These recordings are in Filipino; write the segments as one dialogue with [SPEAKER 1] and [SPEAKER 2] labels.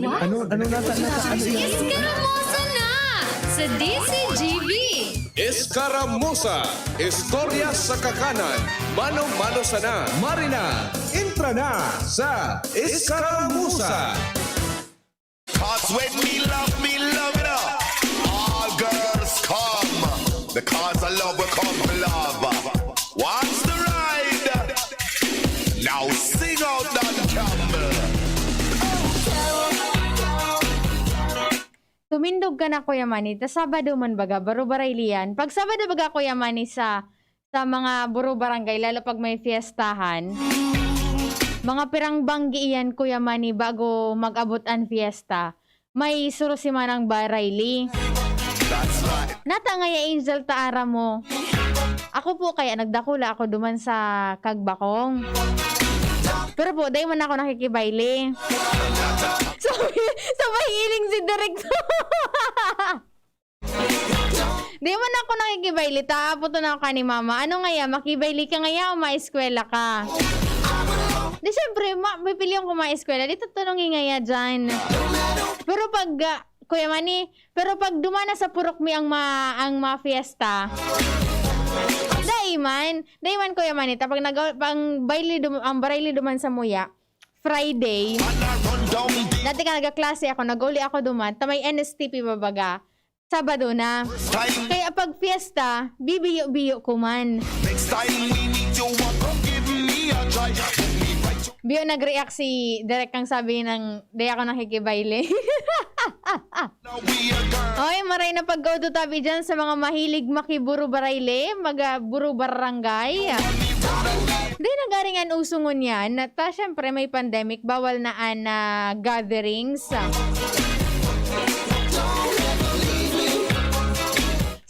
[SPEAKER 1] Ano nasa ano yan?
[SPEAKER 2] Iskaramusa na sa DZGB.
[SPEAKER 3] Iskaramusa, istorya sa kakanan, mano-mano sana.
[SPEAKER 1] Marina, entra na sa Iskaramusa.
[SPEAKER 4] Cause when me love it up. All girls come. Because I love will come to love. What's the ride? Now sing out that Campbell.
[SPEAKER 5] Tumindog ka na, Kuya Manny. Ta Sabado man baga, baro-baray liyan. Pag Sabado baga, Kuya Manny, sa mga buro-barangay, lalo pag may fiestahan, mga pirang banggi iyan, Kuya Manny, bago mag-abot ang fiesta, may surusimanang barayli.
[SPEAKER 4] That's right.
[SPEAKER 5] Nata nga ya, Angel, taara mo. Ako po kaya nagdakula ako duman sa Kagbakong. Pero po, dahil man ako nakikibayle. Sabay iling si Director. Di man ako nakikibayle. Taapo to na ako ni Mama. Ano nga ya, makibayle ka nga ya o maeskwela ka? Di syempre, pipilihan ko maeskwela. Di tatanungin nga ya dyan. Pero pag, Kuya Manny, pero pag dumana sa Purokmi ang fiesta, Daiman, Kuya Manny, pag ang barayli duman sa Muya, Friday, dati ka nagkaklase ako, nag-uli ako duman, may NSTP babaga, Sabado na. Kaya pag fiesta, bibiyo-biyo ko man.
[SPEAKER 4] Next time we need you, give me a try.
[SPEAKER 5] Biyo nag-react si Derek kang sabi ng, di ako nakikibayle. Oy, maray na pag-go to tabi dyan sa mga mahilig makiburo barayle, mag-buro barangay. Di nagaringan usungon yan. Ta, syempre may pandemic, bawal na gatherings.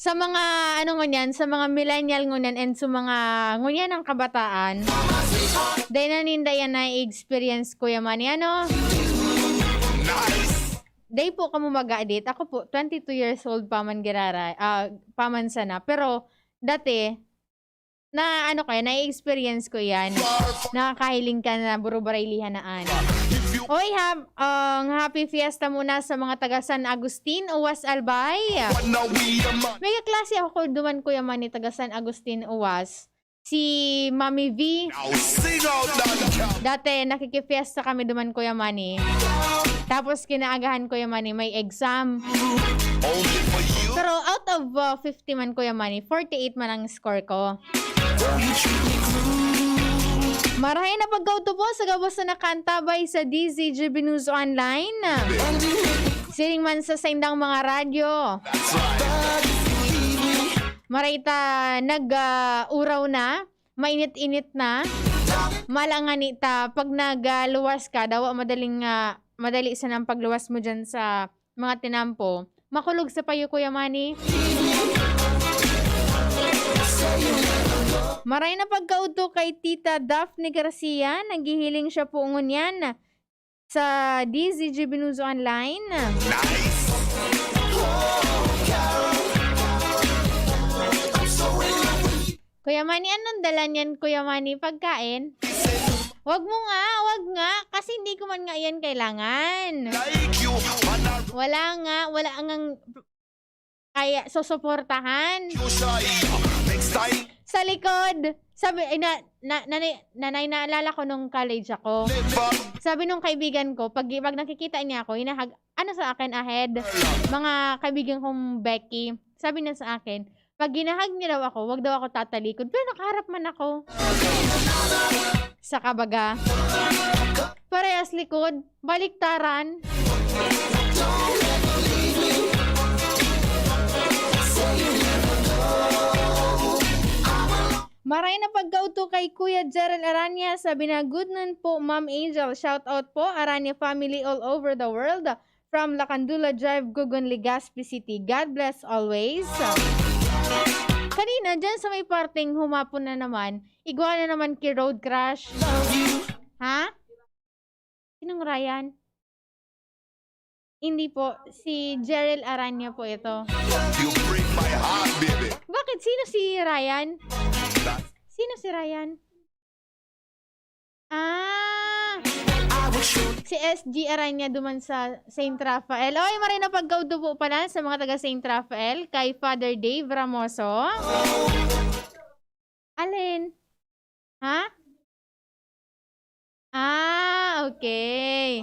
[SPEAKER 5] Sa mga, sa mga millennial ngunyan and sa mga ngunyan ng kabataan, dahil nanindayan na experience, Kuya Manny, Day po kamo mag-edit. Ako po, 22 years old pa man paman sana. Pero, dati, na-experience ko yan. Nakakahiling ka na buro-baraylihan naan. Oy, happy fiesta muna sa mga taga San Agustin, Uwas Albay. May klase ako duman, Kuya Manny, taga San Agustin, Uwas. Si Mami V. Dati, nakikifiesta kami duman, Kuya Manny. Tapos, kinaagahan, Kuya Manny, may exam. Pero out of 50 man, Kuya Manny, 48 man ang score ko. Marahay na pagkauto po sa gabos na nakantabay sa DZGB News Online. Siring man sa saindang mga radyo. Marita nag-uraw na, mainit-init na. Malanganita, pag nag-luwas ka, daw madali sa nang pagluwas mo dyan sa mga tinampo. Makulog sa payo, Kuya Manny. Maray na pagkauto kay Tita Daphne Garcia. Naghihiling siya po ngunyan sa DZGB News Online.
[SPEAKER 4] Nice.
[SPEAKER 5] Kuya Manny, anong dala niyan, Kuya Manny? Pagkain? Wag nga. Kasi hindi ko man nga yan kailangan. Wala nga kaya susuportahan. Sa likod, sabi, nanay, naalala ko nung college ako. Sabi nung kaibigan ko, pag nakikita niya ako, hinahag, sa akin ahead, mga kaibigan kong Becky, sabi niya sa akin, pag ginahag niya daw ako, wag daw ako tatalikod. Pero nakaharap man ako. Sa kabaga. Parehas likod. Baliktaran. Maray na pagkauto kay Kuya Gerald Aranya. Sabi na, good noon po, Ma'am Angel. Shout out po, Aranya family all over the world. From Lacandula Drive, Gugun, Legazpi City. God bless always. Kanina, dyan sa may parting humapon na naman, igwa na naman kay Road Crash. Ha? Sinong Ryan? Hindi po. Si Gerald Aranya po ito.
[SPEAKER 4] You break my heart, baby.
[SPEAKER 5] Bakit? Sino si Ryan? Sino si Ryan? Si SG Aranya duman sa St. Rafael. Oy, marina pagkaudubo pala sa mga taga St. Rafael kay Father Dave Ramoso. Alin? Ha? Ah, okay.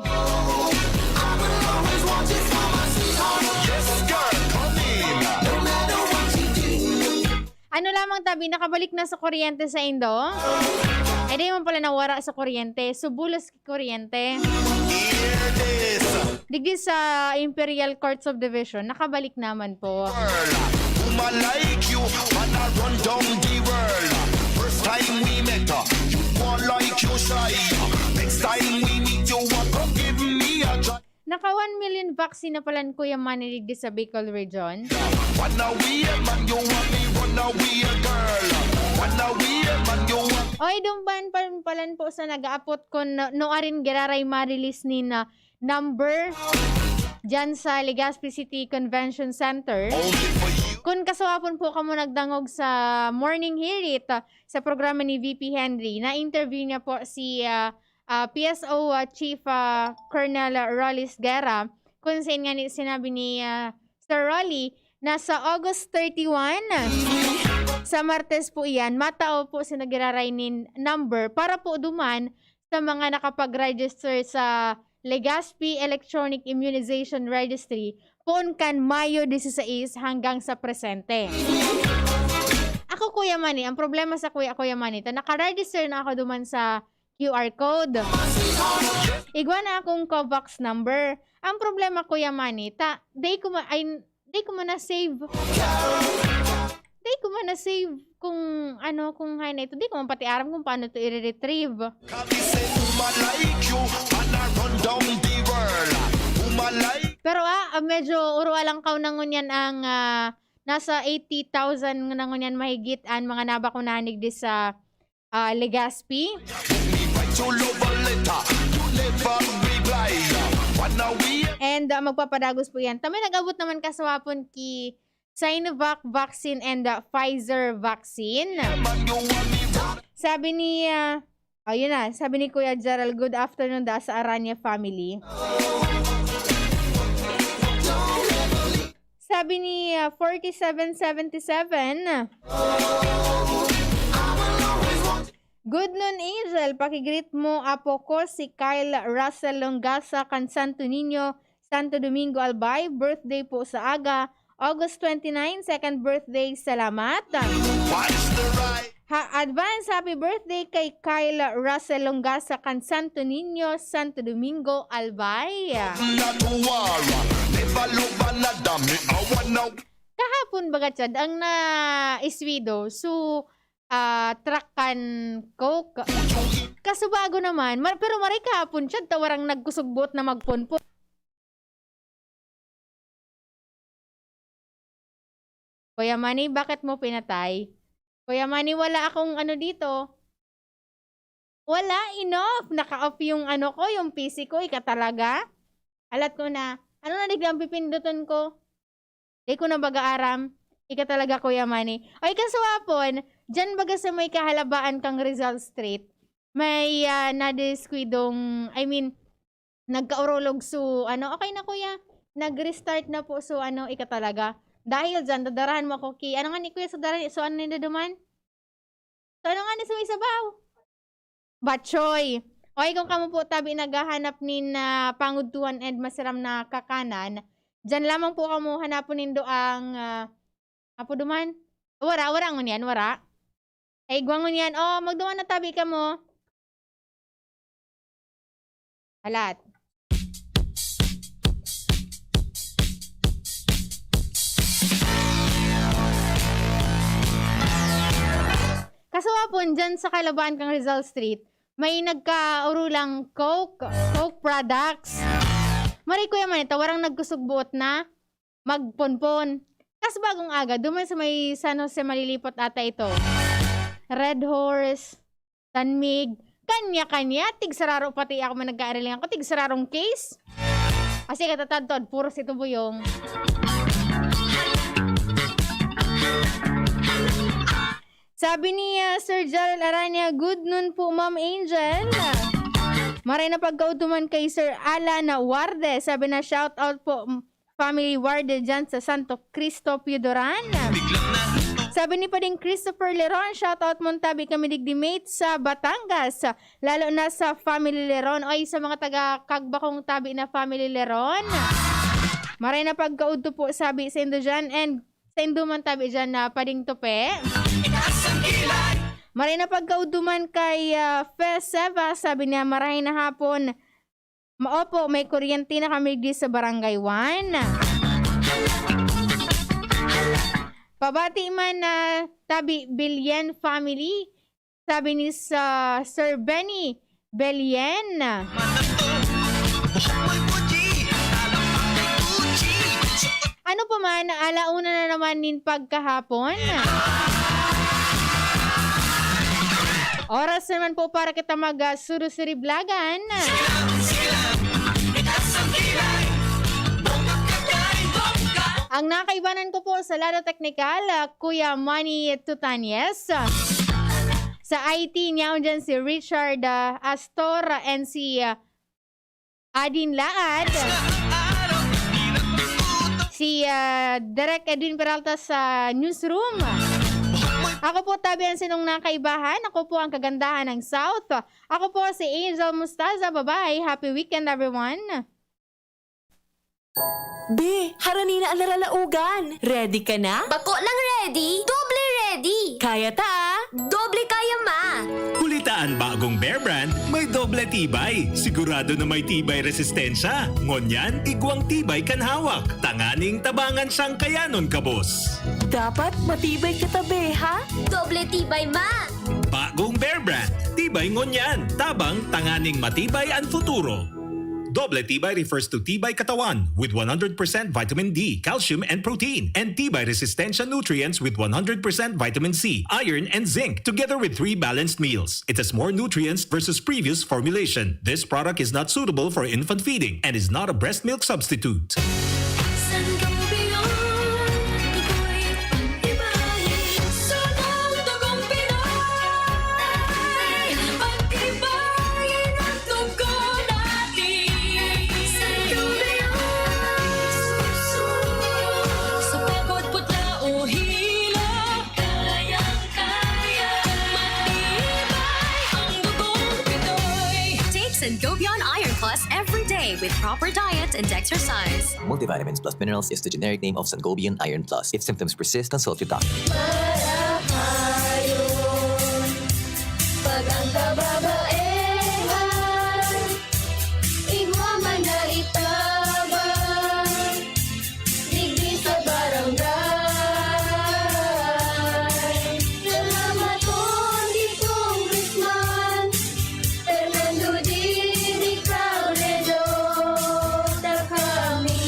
[SPEAKER 4] Yes, girl, come in.
[SPEAKER 5] Ano lamang tabi, nakabalik na sa kuryente sa Indo? Ay, di man pala nawara sa kuryente. Subulos kuryente.
[SPEAKER 4] Hear this,
[SPEAKER 5] Digdi sa Imperial Courts of Division, nakabalik naman po.
[SPEAKER 4] girl. Woman like you, wanna run down the world. First time we met, you want like you shy. Next time we meet, you want to give me a try.
[SPEAKER 5] Naka 1 million vaccine na pala Kuya Manny digdi sa Bicol Region.
[SPEAKER 4] Wanna we man, you want me, wanna we a girl. Wanna we man, you want.
[SPEAKER 5] Oy, dumban palan po sa nag-aapot ko no arin giraray ma-release ni na number dyan sa Legazpi City Convention Center.
[SPEAKER 4] Only for you.
[SPEAKER 5] Kung kasawapon po kamo nagdangog sa morning hirit sa programa ni VP Henry, na-interview niya po si PSO Chief Colonel Rollis Guerra, kung saan nga sinabi ni Sir Rolly na sa August 31, sa Martes po iyan, matao po si nagiraray-nin number para po duman sa mga nakapag-register sa Legazpi Electronic Immunization Registry poon kan Mayo 16 hanggang sa presente. Ako Kuya Manny, ang problema sa Kuya Manny, naka-register na ako duman sa QR code. Igwa na akong COVAX number. Ang problema Kuya Manny, day ko man na-save. Day ko man na-save kung kung hay na ito. Di ko man pati aram kung paano ito i-retrieve.
[SPEAKER 4] Cause we say woman like you, wanna run down the world. Woman like.
[SPEAKER 5] Pero medyo urwa lang kaw nangunyan ang nasa 80,000 nangunyan mahigit ang mga nabakunanig di sa Legazpi.
[SPEAKER 4] Me write your love a letter, you never reply. Wanna we.
[SPEAKER 5] And magpapadagos po yan. Tamay nag-abot naman kaswapon ki Sinovac vaccine and Pfizer vaccine.
[SPEAKER 4] Man, you want me.
[SPEAKER 5] Sabi ni, ayun na, sabi ni Kuya Gerald, good afternoon da sa Aranya family. Sabi ni 4777, good noon Angel, pakigreet mo apo ko si Kyle Russell Longasa kan Santo Niño, Santo Domingo Albay, birthday po sa aga, August 29, second birthday, salamat.
[SPEAKER 4] Watch the ride.
[SPEAKER 5] Advance happy birthday kay Kyle Russell Longasa kan Santo Niño, Santo Domingo Albay.
[SPEAKER 4] Not war. Never love another me. I wanna.
[SPEAKER 5] Kahapon baga Chad, ang na-iswido, so truck kan Coke. Kaso bago naman, pero maray kahapon Chad, tawarang nagkusugbot na magpunpon. Kuya Manny, bakit mo pinatay? Kuya Manny, wala akong dito. Wala, enough. Naka-off yung ko, yung PC ko, ika talaga. Alat ko na. Ano na diglang pipindutan ko? Di ko na baga-aram. Ika talaga, Kuya Manny. Ay, kaswapon, dyan baga sa may kahalabaan kang Rizal Street, may nadiskwidong, nagka-urolog so, okay na Kuya, nag-restart na po so, ika talaga. Dahil dyan, dadarahan mo ako ki, ano nga ni Kuya sa darahan, so ano nila duman? So ano nga ni sa may sabaw? Batchoy. Okay, kung kamo po tabi naghahanap ni na pangudtuan and masiram na kakanan, dyan lamang po kamo hanapon nindo ang, apo duman? Wara ang yan, wara. Ay, guwangon yan. Magduman na tabi ka mo. Alat. Kasawapon, dyan sa kalabaan kang Rizal Street, may nagka-urulang Coke products. Maray Kuya Manny, tawarang nagkusugbuot na magponpon. Kas bagong aga, duman sa may San Jose malilipot ata ito. Red Horse, Tanmig, kanya-kanya, tigsararo pati ako man nagka-aralingan ko, tigsararong case. Kasi katatadtod, puros ito buyong. Sabi ni Sir Gerald Aranya, good noon po Ma'am Angel. Maray na pagkautuman kay Sir Alan Warde. Sabi na shout out po family Warde dyan sa Santo Cristo, Piodoran. Sabi ni pa din Christopher Leron, shout out Montabi kami digdimate sa Batangas. Lalo na sa family Leron. Ay, sa mga taga Kagbakong tabi na family Leron. Maray na pagkauto po sabi sa Indo dyan. And sa Induman tabi dyan na pading tope. Maray na pagkauduman kay Feseva, sabi niya maray na hapon. Maopo, may kuryente na kami di sa Barangay 1. Pabati man na tabi Bilyen family, sabi ni sa Sir Benny Belyen. Ano pa man, alauna na naman nin pagkahapon. Oras naman po para kita mag-surusiriblagan. Ang nakaibanan ko po sa lado teknikal, Kuya Manny Tutanyes. Sa IT niya dyan si Richard Appstore and si Adin Laad. Si Direk Edwin Peralta sa newsroom. Ako po tabi ang sinong nakaibahan. Ako po ang kagandahan ng South. Ako po si Angel Mustaza. Bye-bye. Happy weekend, everyone.
[SPEAKER 6] Be, harani na ang naralaugan. Ready ka na?
[SPEAKER 2] Bako lang ready, doble ready.
[SPEAKER 6] Kaya ta?
[SPEAKER 2] Doble kaya ma.
[SPEAKER 7] Kulitaan bagong Bear Brand, may doble tibay. Sigurado na may tibay resistensya. Ngunyan, igwang tibay kan hawak. Tanganing tabangan siyang kayanon kabos.
[SPEAKER 6] Dapat matibay ka tabi, ha?
[SPEAKER 2] Doble tibay ma.
[SPEAKER 7] Bagong Bear Brand, tibay ngunyan. Tabang tanganing matibay ang futuro. Doble tibay refers to tibay katawan with 100% vitamin D, calcium, and protein, and tibay resistensya nutrients with 100% vitamin C, iron, and zinc, together with 3 balanced meals. It has more nutrients versus previous formulation. This product is not suitable for infant feeding and is not a breast milk substitute.
[SPEAKER 8] And go beyond Iron Plus every day with proper diet and exercise.
[SPEAKER 9] Multivitamins plus minerals is the generic name of Sangobian Iron Plus. If symptoms persist, consult your doctor.
[SPEAKER 2] Pag ang kababaehan, igwa man na itabang, digdi sa barangay. Salamat po di Congressman Fernando Di Cauledo na kami.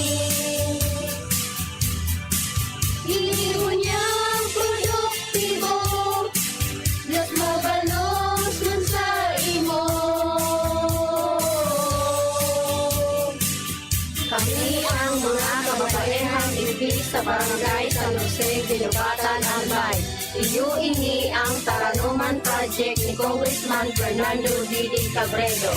[SPEAKER 2] Iliw niyang produktibo, Diyos mabalos man sa imo. Kami ang mga kababaehang ibig sa barangay San Jose, Ginubatan, Albay. Iyo ini ang Taranuman Project ni Congressman Fernando Didi Cabredo.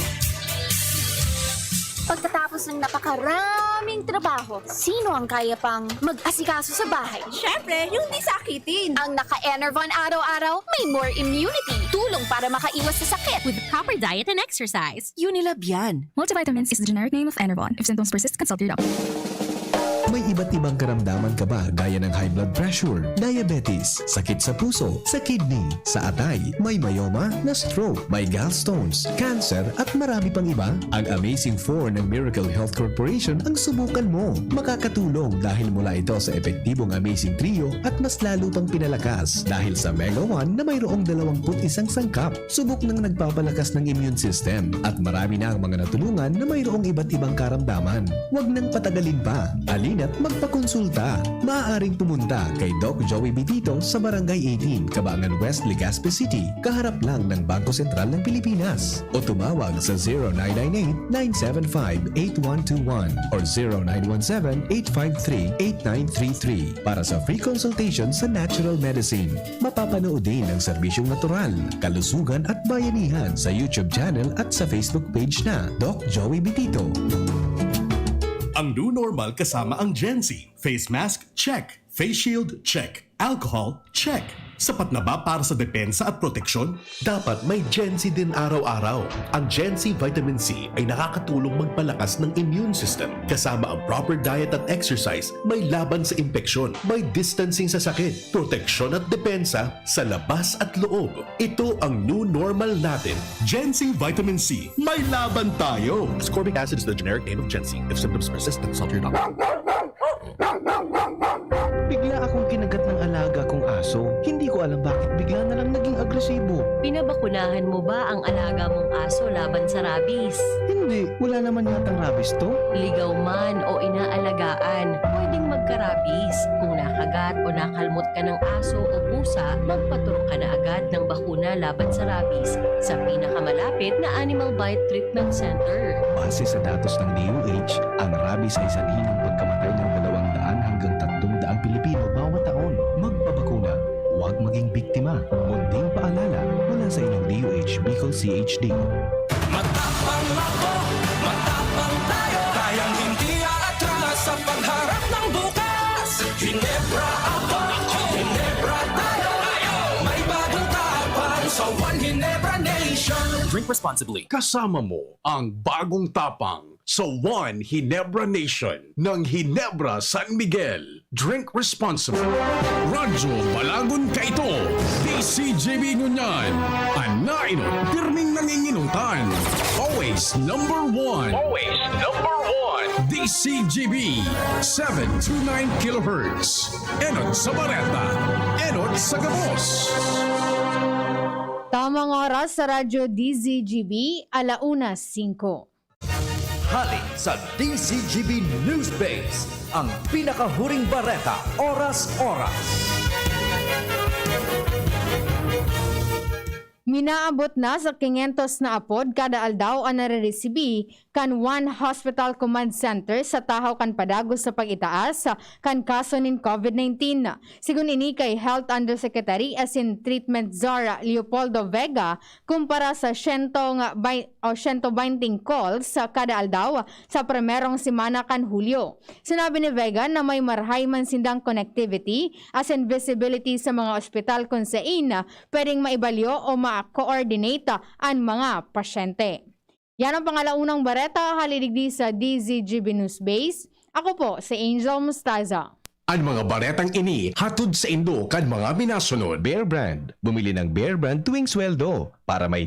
[SPEAKER 10] Pagkatapos ng napakaraming trabaho, sino ang kaya pang mag-asikaso sa bahay?
[SPEAKER 6] Siyempre, yung di sakitin.
[SPEAKER 10] Ang naka-Enervon araw-araw, may more immunity. Tulong para makaiwas sa sakit.
[SPEAKER 8] With proper diet and exercise.
[SPEAKER 6] Unilab yan.
[SPEAKER 11] Multivitamins is the generic name of Enervon. If symptoms persist, consult your doctor.
[SPEAKER 1] May iba't ibang karamdaman ka ba gaya ng high blood pressure, diabetes, sakit sa puso, sa kidney, sa atay, may myoma, na stroke, may gallstones, cancer at marami pang iba? Ang Amazing 4 ng Miracle Health Corporation ang subukan mo. Makakatulong dahil mula ito sa epektibong Amazing Trio at mas lalo pang pinalakas dahil sa Mega 1 na mayroong 21 sangkap. Subok ng nagpapalakas ng immune system at marami na ang mga natulungan na mayroong iba't ibang karamdaman. Huwag nang patagalin pa. Alina at magpakonsulta. Maaaring pumunta kay Doc Joey Bitito sa Barangay 18, Cabangan West, Legazpi City, kaharap lang ng Bangko Sentral ng Pilipinas. O tumawag sa 0998-975-8121 or 0917-853-8933 para sa free consultation sa natural medicine. Mapapanood din ang serbisyong natural, kalusugan at bayanihan sa YouTube channel at sa Facebook page na Doc Joey Bitito.
[SPEAKER 12] Ang new normal kasama ang Gen Z. Face mask, check. Face shield, check. Alcohol, check. Sapat na ba para sa depensa at proteksyon?
[SPEAKER 13] Dapat may Gen Z din araw-araw. Ang Gen Z Vitamin C ay nakakatulong magpalakas ng immune system. Kasama ang proper diet at exercise, may laban sa impeksyon, may distancing sa sakit, proteksyon at depensa sa labas at loob. Ito ang new normal natin.
[SPEAKER 12] Gen Z Vitamin C. May laban tayo!
[SPEAKER 13] Ascorbic acid is the generic name of Gen Z. If symptoms persist, consult your doctor.
[SPEAKER 1] Bigla akong kinagat ng alaga kong aso. Hindi ko alam bakit bigla na lang naging agresibo.
[SPEAKER 2] Pinabakunahan mo ba ang alaga mong aso laban sa rabies?
[SPEAKER 1] Hindi, wala naman yatang rabies to.
[SPEAKER 2] Ligaw man o inaalagaan, pwedeng magka-rabies. Kung nakagat o nakalmot ka ng aso o pusa, magpaturo ka na agad ng bakuna laban sa rabies sa pinakamalapit na Animal Bite Treatment Center.
[SPEAKER 1] Base sa datos ng DOH, ang rabies ay sanhi ng pagkamatay ng 200 hanggang 300 Pilipino bawat taon. Magpabakuna, huwag maging biktima. Munding paalala mula sa inyong DOH Bicol CHD.
[SPEAKER 3] Matapang ako, matapang tayo, kayang hindi aatras sa pagharap ng bukas. Ginebra ako, Ginebra tayo, may bagong tapang sa One Ginebra Nation.
[SPEAKER 13] Drink responsibly. Kasama mo ang bagong tapang sa One Ginebra Nation ng Ginebra San Miguel. Drink responsibly.
[SPEAKER 12] Radyo Balagon ka ito. DZGB ngunyan. Anainot, pirming nanginginutan. Always number one.
[SPEAKER 3] Always number one.
[SPEAKER 12] DZGB 729 kHz. Enot sa Bareta. Enot sa Gabos.
[SPEAKER 5] Tamang oras sa Radyo DZGB, 1:05.
[SPEAKER 14] Halik sa DZGB News Base, ang pinakahuring bareta oras-oras.
[SPEAKER 5] Minaabot na sa 500 na apod kada aldaw ang nariresibi kan One Hospital Command Center sa tahaw kan padagos sa pag-itaas kan kaso nin COVID-19. Sigun ini kay Health Undersecretary as in Treatment Czar Leopoldo Vega kumpara sa 120 calls sa kada aldaw sa primerong semana kan Hulyo. Sinabi ni Vega na may marhay man sindang connectivity as in visibility sa mga ospital kung saan pwedeng maibalyo o ma-coordinate ang mga pasyente. Yan ang pangalaunang bareta, haliligdi sa DZGB News Base. Ako po si Angel Mustaza.
[SPEAKER 13] Ang mga baretang ini hatod sa Indo kan mga minasunod.
[SPEAKER 1] Bear Brand. Bumili ng Bear Brand tuwing sweldo para may